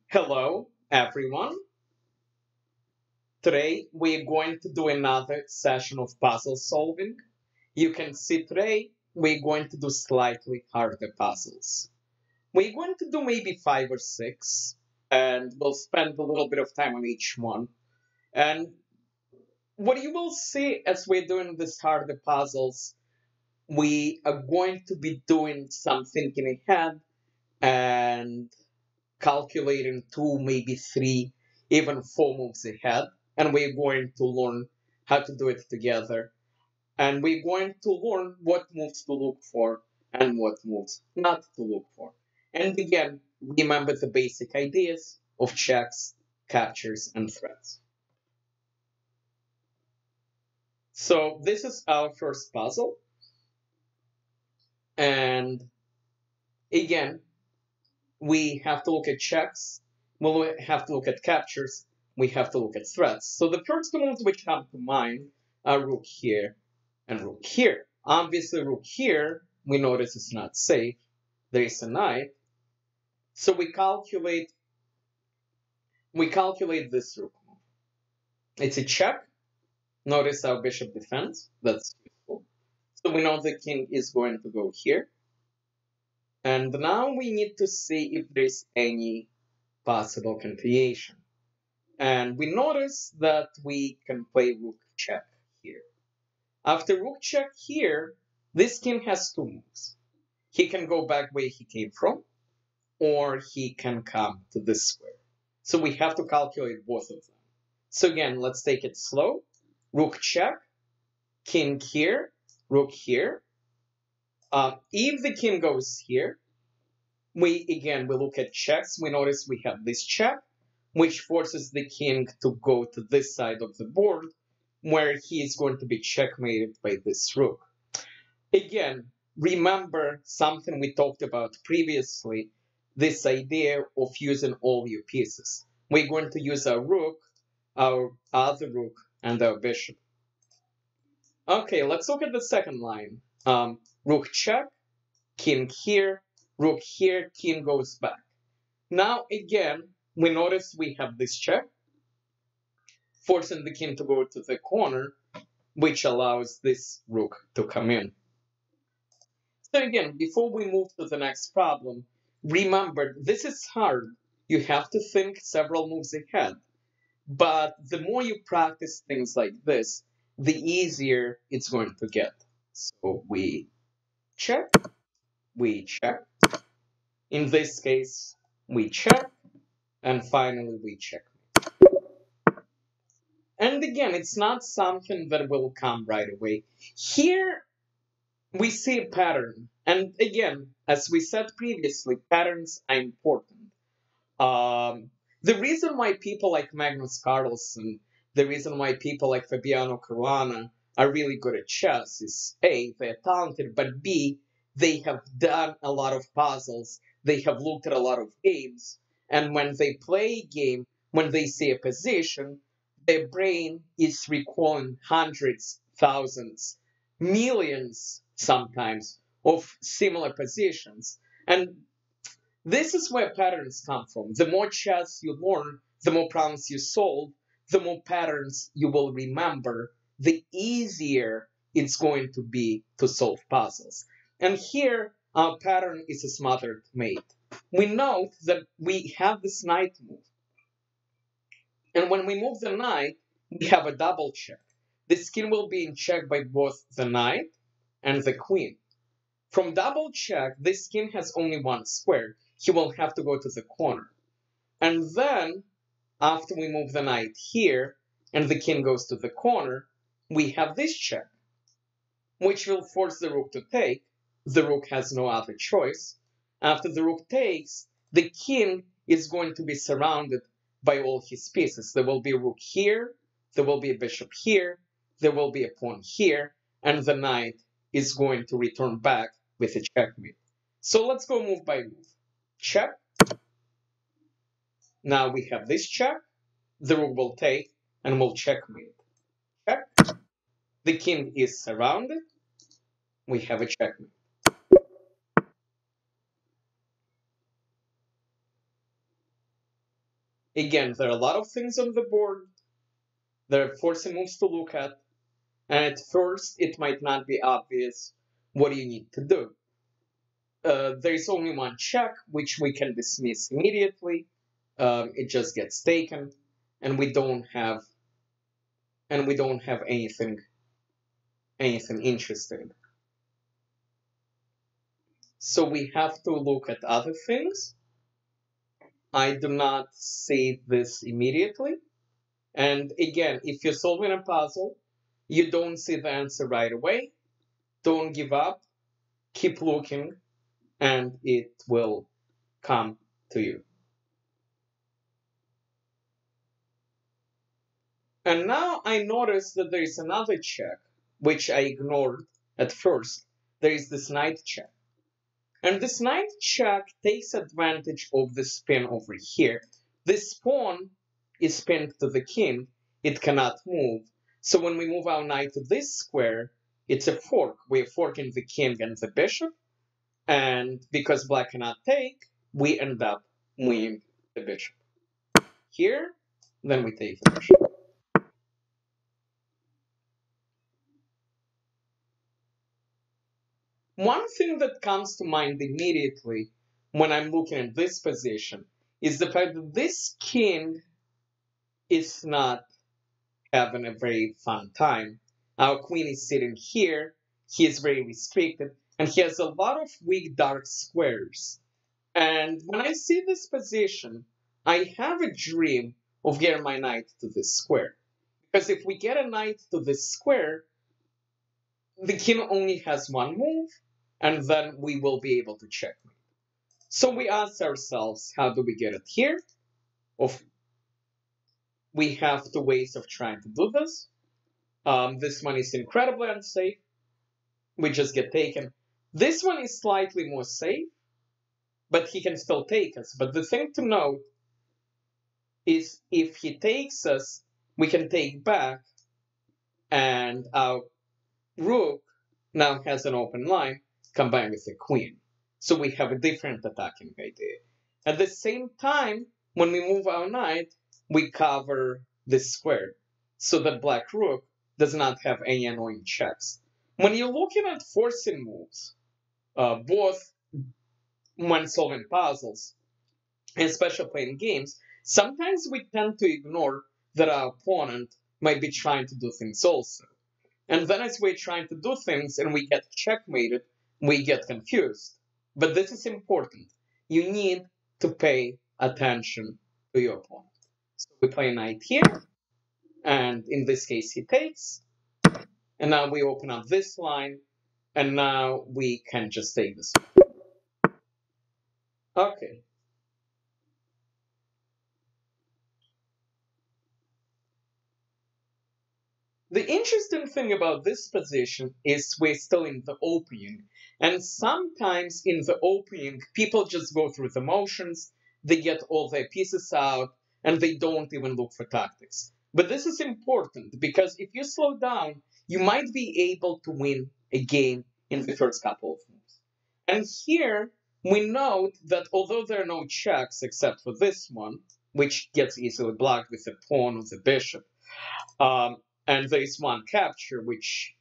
Hello, everyone. Today we're going to do another session of puzzle solving. You can see today we're going to do slightly harder puzzles. We're going to do maybe 5 or 6, and we'll spend a little bit of time on each one. And what you will see as we're doing these harder puzzles, we are going to be doing some thinking ahead and calculating 2, maybe 3, even 4 moves ahead. And we're going to learn how to do it together. And we're going to learn what moves to look for and what moves not to look for. And again, remember the basic ideas of checks, captures, and threats. So this is our first puzzle. And again, we have to look at checks, we'll have to look at captures, we have to look at threats. So the first two moves which come to mind are rook here and rook here. Obviously, rook here, we notice it's not safe. There is a knight. So we calculate this rook move. It's a check. Notice our bishop defends. That's useful. So we know the king is going to go here. And now we need to see if there's any possible continuation. And we notice that we can play rook check here. After rook check here, this king has 2 moves. He can go back where he came from, or he can come to this square. So we have to calculate both of them. So again, let's take it slow. Rook check, king here, rook here. If the king goes here, we look at checks. We notice we have this check, which forces the king to go to this side of the board, where he is going to be checkmated by this rook. Again, remember something we talked about previously, this idea of using all your pieces. We're going to use our rook, our other rook, and our bishop. Okay, let's look at the second line. Rook check, king here, rook here, king goes back. Now again, we notice we have this check, forcing the king to go to the corner, which allows this rook to come in. So again, before we move to the next problem, remember, this is hard. You have to think several moves ahead. But the more you practice things like this, the easier it's going to get. So we check, we check. In this case, we check, and finally we check. And again, it's not something that will come right away. Here, we see a pattern. And again, as we said previously, patterns are important. The reason why people like Magnus Carlsen, the reason why people like Fabiano Caruana are really good at chess is A, they're talented, but B, they have done a lot of puzzles, they have looked at a lot of games, and when they play a game, when they see a position, their brain is recalling hundreds, thousands, millions sometimes of similar positions. And this is where patterns come from. The more chess you learn, the more problems you solve, the more patterns you will remember, the easier it's going to be to solve puzzles. And here, our pattern is a smothered mate. We note that we have this knight move. And when we move the knight, we have a double check. This king will be in check by both the knight and the queen. From double check, this king has only one square. He will have to go to the corner. And then, after we move the knight here, and the king goes to the corner, we have this check, which will force the rook to take. The rook has no other choice. After the rook takes, the king is going to be surrounded by all his pieces. There will be a rook here, there will be a bishop here, there will be a pawn here, and the knight is going to return back with a checkmate. So let's go move by move. Check. Now we have this check. The rook will take and will checkmate. Check. The king is surrounded. We have a checkmate. Again, there are a lot of things on the board. There are forcing moves to look at. And at first, it might not be obvious what you need to do. There is only one check, which we can dismiss immediately. It just gets taken, and we don't have anything interesting. So we have to look at other things. I do not see this immediately. And again, if you're solving a puzzle, you don't see the answer right away, don't give up, keep looking, and it will come to you. And now I notice that there is another check, which I ignored at first. There is this knight check. And this knight check takes advantage of the spin over here. This pawn is pinned to the king. It cannot move. So when we move our knight to this square, it's a fork. We're forking the king and the bishop. And because black cannot take, we end up winning the bishop. Here, then we take the bishop. One thing that comes to mind immediately when I'm looking at this position is the fact that this king is not having a very fun time. Our queen is sitting here, he is very restricted, and he has a lot of weak dark squares. And when I see this position, I have a dream of getting my knight to this square. Because if we get a knight to this square, the king only has one move, and then we will be able to checkmate. So we ask ourselves, how do we get it here? We have two ways of trying to do this. This one is incredibly unsafe. We just get taken. This one is slightly more safe, but he can still take us. But the thing to note is if he takes us, we can take back, and our rook now has an open line combined with the queen. So we have a different attacking idea. At the same time, when we move our knight, we cover this square so that black rook does not have any annoying checks. When you're looking at forcing moves, both when solving puzzles and especially playing games, sometimes we tend to ignore that our opponent might be trying to do things also. And then as we're trying to do things and we get checkmated, we get confused. But this is important. You need to pay attention to your opponent. So we play knight here, and in this case he takes. And now we open up this line, and now we can just take this. Okay. The interesting thing about this position is we're still in the opening, and sometimes in the opening, people just go through the motions, they get all their pieces out, and they don't even look for tactics. But this is important, because if you slow down, you might be able to win a game in the first couple of moves. And here, we note that although there are no checks except for this one, which gets easily blocked with the pawn or the bishop, and there is one capture, which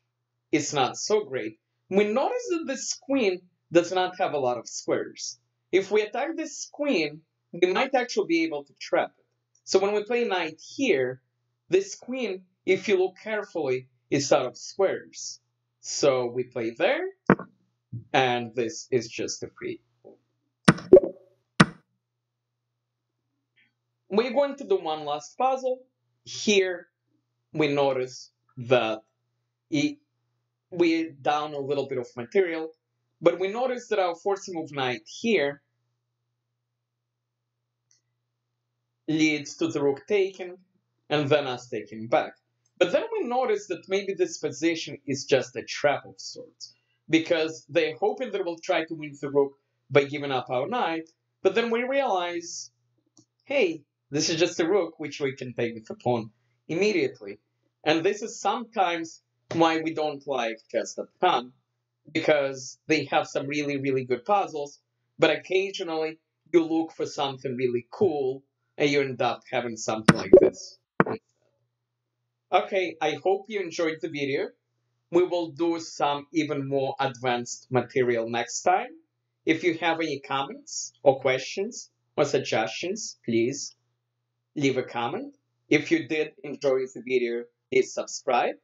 is not so great, we notice that this queen does not have a lot of squares. If we attack this queen, we might actually be able to trap it. So when we play knight here, this queen, if you look carefully, is out of squares. So we play there, and this is just a free. We're going to do one last puzzle. Here, we notice that we're down a little bit of material, but we notice that our forcing move knight here leads to the rook taking, and then us taking back. But then we notice that maybe this position is just a trap of sorts, because they're hoping that we'll try to win the rook by giving up our knight, but then we realize, hey, this is just a rook which we can take with the pawn immediately. And this is sometimes why we don't like Chess.com, because they have some really, really good puzzles, but occasionally you look for something really cool and you end up having something like this. Okay, I hope you enjoyed the video. We will do some even more advanced material next time. If you have any comments or questions or suggestions, please leave a comment. If you did enjoy the video, please subscribe,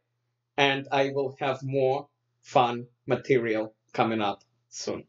and I will have more fun material coming up soon.